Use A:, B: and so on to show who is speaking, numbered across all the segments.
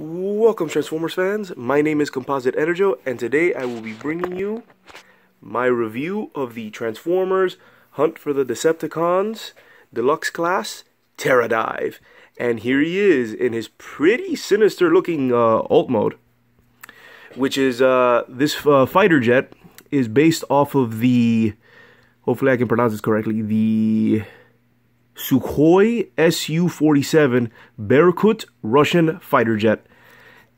A: Welcome, Transformers fans. My name is Composite EnerJoe, and today I will be bringing you my review of the Transformers Hunt for the Decepticons Deluxe Class Terradive. And here he is in his pretty sinister looking alt mode, which is this fighter jet is based off of the, hopefully I can pronounce this correctly, the Sukhoi Su-47 Berkut Russian fighter jet.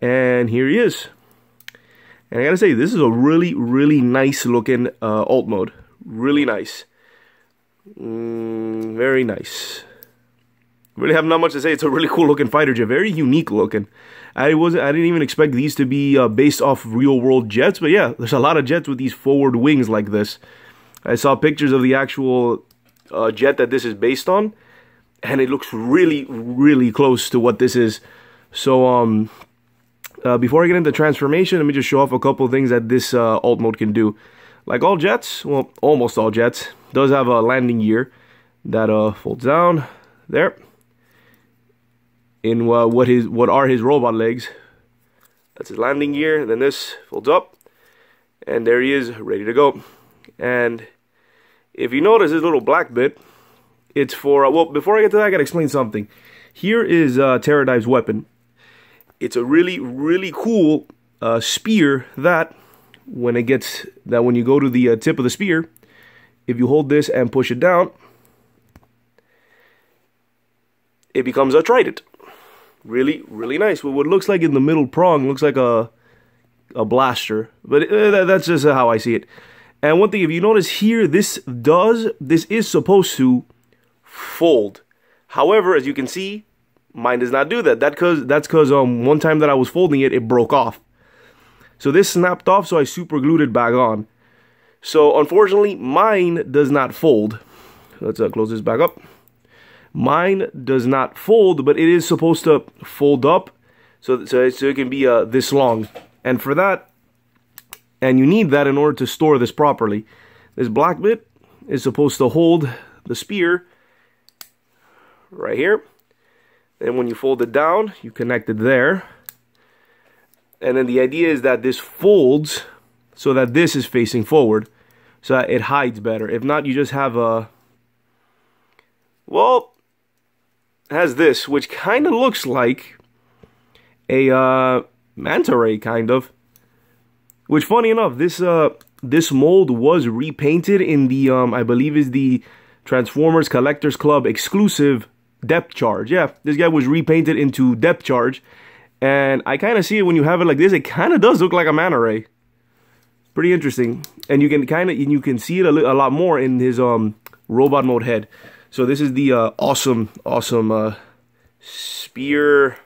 A: And here he is. And I gotta say, this is a really nice looking alt mode. Really nice. Very nice. Really have not much to say. It's a really cool looking fighter jet. Very unique looking. I didn't even expect these to be based off real world jets. But yeah, there's a lot of jets with these forward wings like this. I saw pictures of the actual jet that this is based on, and it looks really close to what this is. So before I get into transformation, let me just show off a couple of things that this alt mode can do. Like all jets, well, almost all jets, does have a landing gear that folds down there in what are his robot legs. That's his landing gear. And then this folds up, and there he is, ready to go. And if you notice this little black bit, it's for, well, before I get to that, I gotta explain something. Here is Terradive's weapon. It's a really cool spear that when you go to the tip of the spear, if you hold this and push it down, it becomes a trident. Really nice. What looks like in the middle prong looks like a blaster, but that's just how I see it. And one thing, if you notice here, this is supposed to fold. However, as you can see, mine does not do that. That's because one time that I was folding it, it broke off. So this snapped off, so I super glued it back on. So unfortunately, mine does not fold. Let's close this back up. Mine does not fold, but it is supposed to fold up, so it can be this long. And for that, and you need that in order to store this properly. This black bit is supposed to hold the spear right here. And when you fold it down, you connect it there. And then the idea is that this folds so that this is facing forward, so that it hides better. If not, you just have a, well, it has this, which kind of looks like a manta ray, kind of. Which, funny enough, this mold was repainted in the, I believe is the Transformers Collectors Club exclusive depth charge. Yeah, this guy was repainted into depth charge. And I kind of see it when you have it like this. It kind of does look like a manta ray. Pretty interesting. And you can see it a lot more in his robot mode head. So this is the awesome spear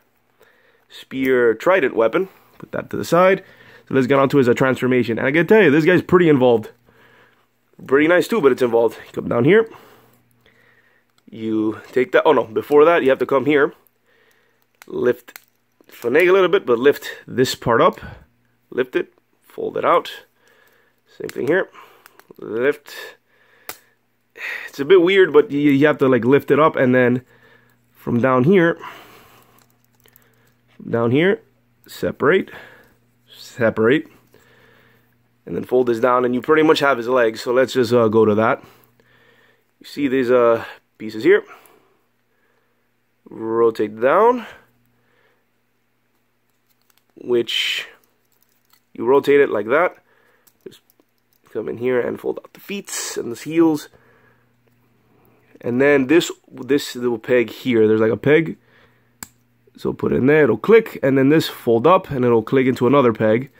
A: trident weapon. Put that to the side. So let's get on to his transformation. And I gotta tell you, this guy's pretty involved. Pretty nice too, but it's involved. Come down here. You take that. Oh no, before that, you have to come here. Lift, finagle a little bit, but lift this part up. Lift it, fold it out. Same thing here. Lift. It's a bit weird, but you have to like lift it up, and then from down here, separate, and then fold this down, and you pretty much have his legs. So let's just go to that. You see these pieces here. Rotate down, which you rotate it like that. Just come in here and fold out the feet and the heels. And then this little peg here, there's like a peg. So put it in there, it'll click, and then this fold up and it'll click into another peg.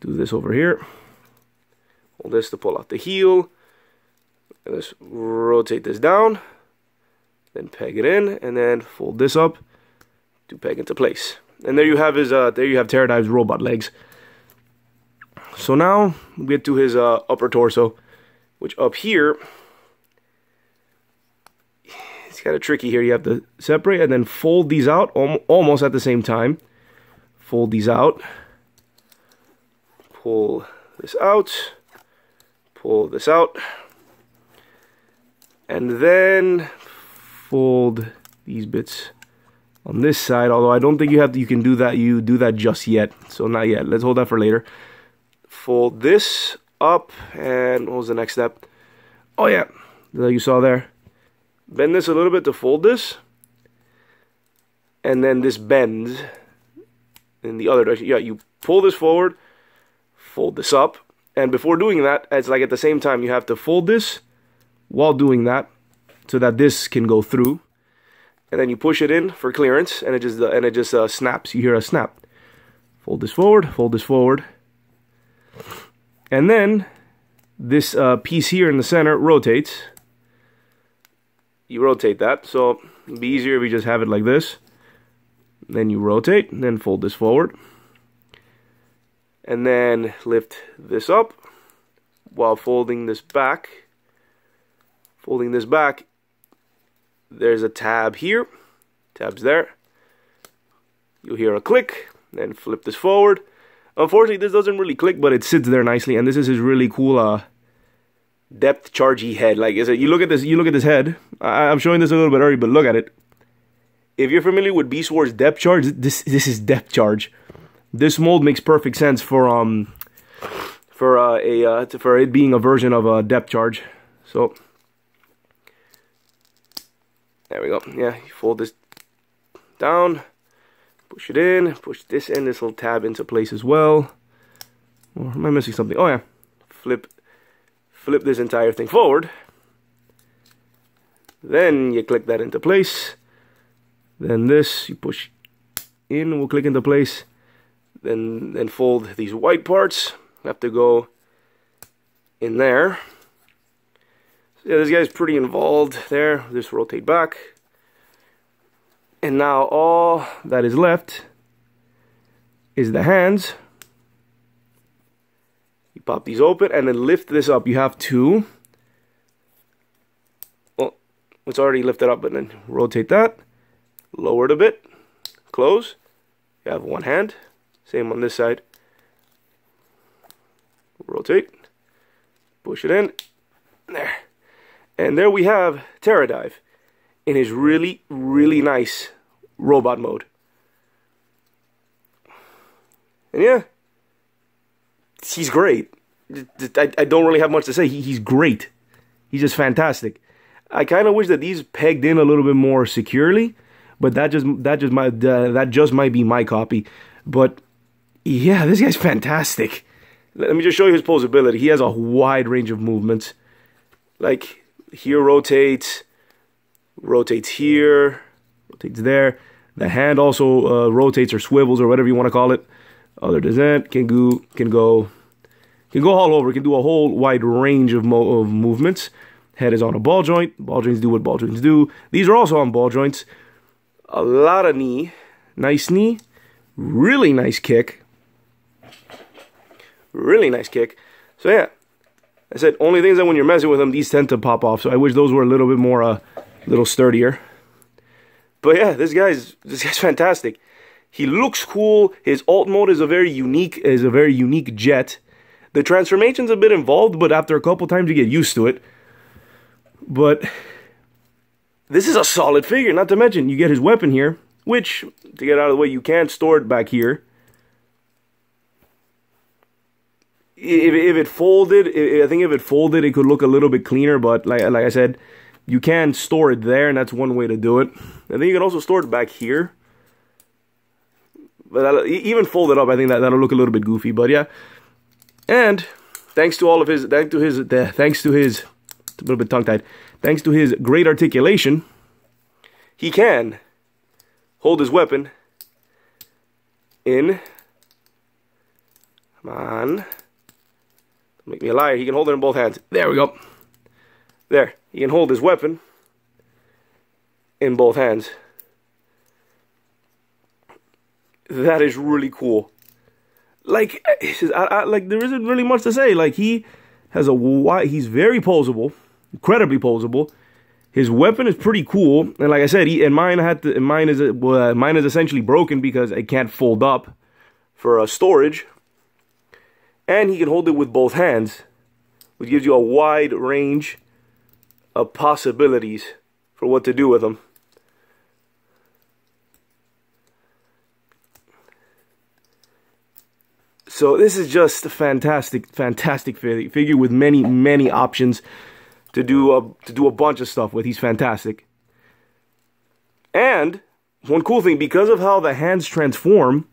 A: Do this over here. Hold this to pull out the heel. And just rotate this down. Then peg it in, and then fold this up to peg into place. And there you have his Terradive's robot legs. So now we get to his upper torso, which up here, it's kind of tricky here. You have to separate and then fold these out almost at the same time. Fold these out. Pull this out. Pull this out. And then fold these bits on this side, although I don't think you can do that just yet. So not yet. Let's hold that for later. Fold this up, and what was the next step? Oh yeah, like you saw there. Bend this a little bit to fold this, and then this bends in the other direction. Yeah, you pull this forward, fold this up, and before doing that, it's like at the same time you have to fold this while doing that, so that this can go through. And then you push it in for clearance, and it just snaps. You hear a snap. Fold this forward, and then this piece here in the center rotates. You rotate that, so it'd be easier if you just have it like this. Then you rotate, and then fold this forward, and then lift this up while folding this back. Folding this back. There's a tab here, tabs there. You'll hear a click, then flip this forward. Unfortunately, this doesn't really click, but it sits there nicely, and this is his really cool depth chargey head. Like, you look at this head. I'm showing this a little bit early, but look at it. If you're familiar with Beast Wars depth charge, this is depth charge. This mold makes perfect sense for it being a version of a depth charge. So. There we go. Yeah, you fold this down, push it in, push this in, this little tab into place as well. Or am I missing something? Oh yeah, flip this entire thing forward. Then you click that into place. Then this you push in, will click into place. Then fold these white parts. Have to go in there. Yeah, this guy's pretty involved there. Just rotate back. And now all that is left is the hands. You pop these open and then lift this up. You have to, well, it's already lifted up, but then rotate that. Lower it a bit. Close. You have one hand. Same on this side. Rotate. Push it in. There. And there we have Terradive in his really, really nice robot mode. And yeah, he's great. I don't really have much to say. He's great. He's just fantastic. I kind of wish that these pegged in a little bit more securely, but that just might be my copy. But yeah, this guy's fantastic. Let me just show you his posability. He has a wide range of movements. Like, here rotates here, rotates there. The hand also rotates or swivels or whatever you want to call it. Other than that, can go all over. Can do a whole wide range of movements. Head is on a ball joint. Ball joints do what ball joints do. These are also on ball joints. A lot of knee, nice knee, really nice kick, really nice kick. So yeah. I said, only things that when you're messing with them, these tend to pop off. So I wish those were a little bit more, little sturdier. But yeah, this guy's fantastic. He looks cool. His alt mode is a very unique jet. The transformation's a bit involved, but after a couple times you get used to it. But this is a solid figure. Not to mention, you get his weapon here, which, to get out of the way, you can store it back here. If it folded, I think if it folded, it could look a little bit cleaner. But like I said, you can store it there, and that's one way to do it. I think you can also store it back here. But even fold it up, I think that'll look a little bit goofy. But yeah, and thanks to his a little bit tongue-tied. Thanks to his great articulation, he can hold his weapon in. Come on. Make me a liar. He can hold it in both hands. There we go. There. He can hold his weapon in both hands. That is really cool. Like, there isn't really much to say. Like, he has he's very posable, incredibly posable. His weapon is pretty cool, and like I said, mine is essentially broken because it can't fold up for storage. And he can hold it with both hands, which gives you a wide range of possibilities for what to do with them. So this is just a fantastic, fantastic figure with many, many options to do a bunch of stuff with. He's fantastic. And one cool thing, because of how the hands transform,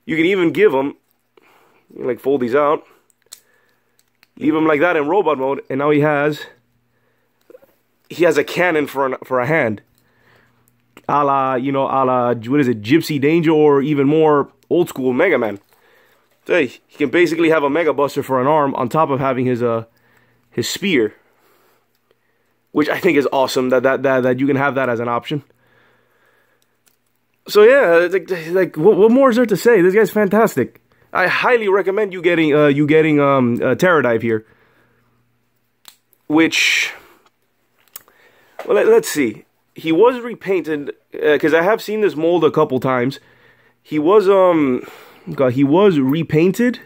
A: you can even give him, like, fold these out, leave him like that in robot mode, and now he has a cannon for a hand, a la, you know, a la, what is it, Gypsy Danger, or even more old school Mega Man. So he can basically have a Mega Buster for an arm on top of having his spear, which I think is awesome that you can have that as an option. So yeah, like what more is there to say? This guy's fantastic. I highly recommend you getting Terradive here. Which, well, let's see. He was repainted because I have seen this mold a couple times. He was repainted,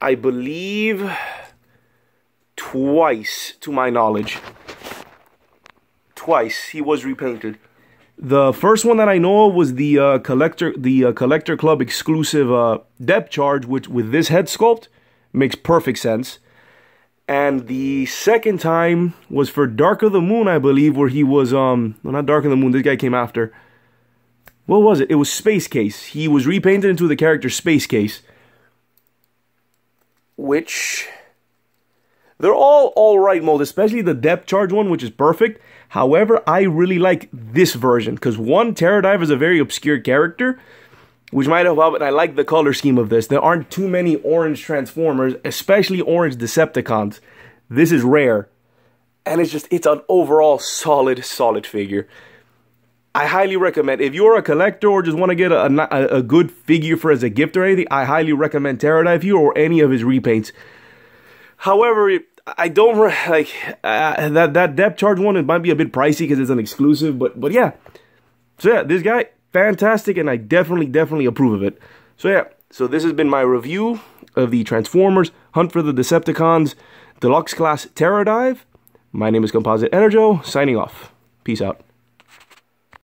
A: I believe, twice, to my knowledge. Twice he was repainted. The first one that I know of was the Collector Club exclusive depth charge, which with this head sculpt makes perfect sense. And the second time was for Dark of the Moon, I believe, where he was well, not Dark of the Moon. This guy came after. What was it? It was Space Case. He was repainted into the character Space Case, which they're all right mold, especially the depth charge one, which is perfect. However, I really like this version because one, Terradive is a very obscure character, which might help out, but I like the color scheme of this. There aren't too many orange Transformers, especially orange Decepticons. This is rare, and it's an overall solid figure. I highly recommend, if you're a collector or just want to get a good figure for as a gift or anything, I highly recommend Terradive here or any of his repaints. However, I don't like that depth charge one. It might be a bit pricey because it's an exclusive, but yeah. So yeah, this guy fantastic, and I definitely approve of it. So yeah, so this has been my review of the Transformers Hunt for the Decepticons Deluxe Class Terradive. My name is Composite EnerJoe, signing off. Peace out.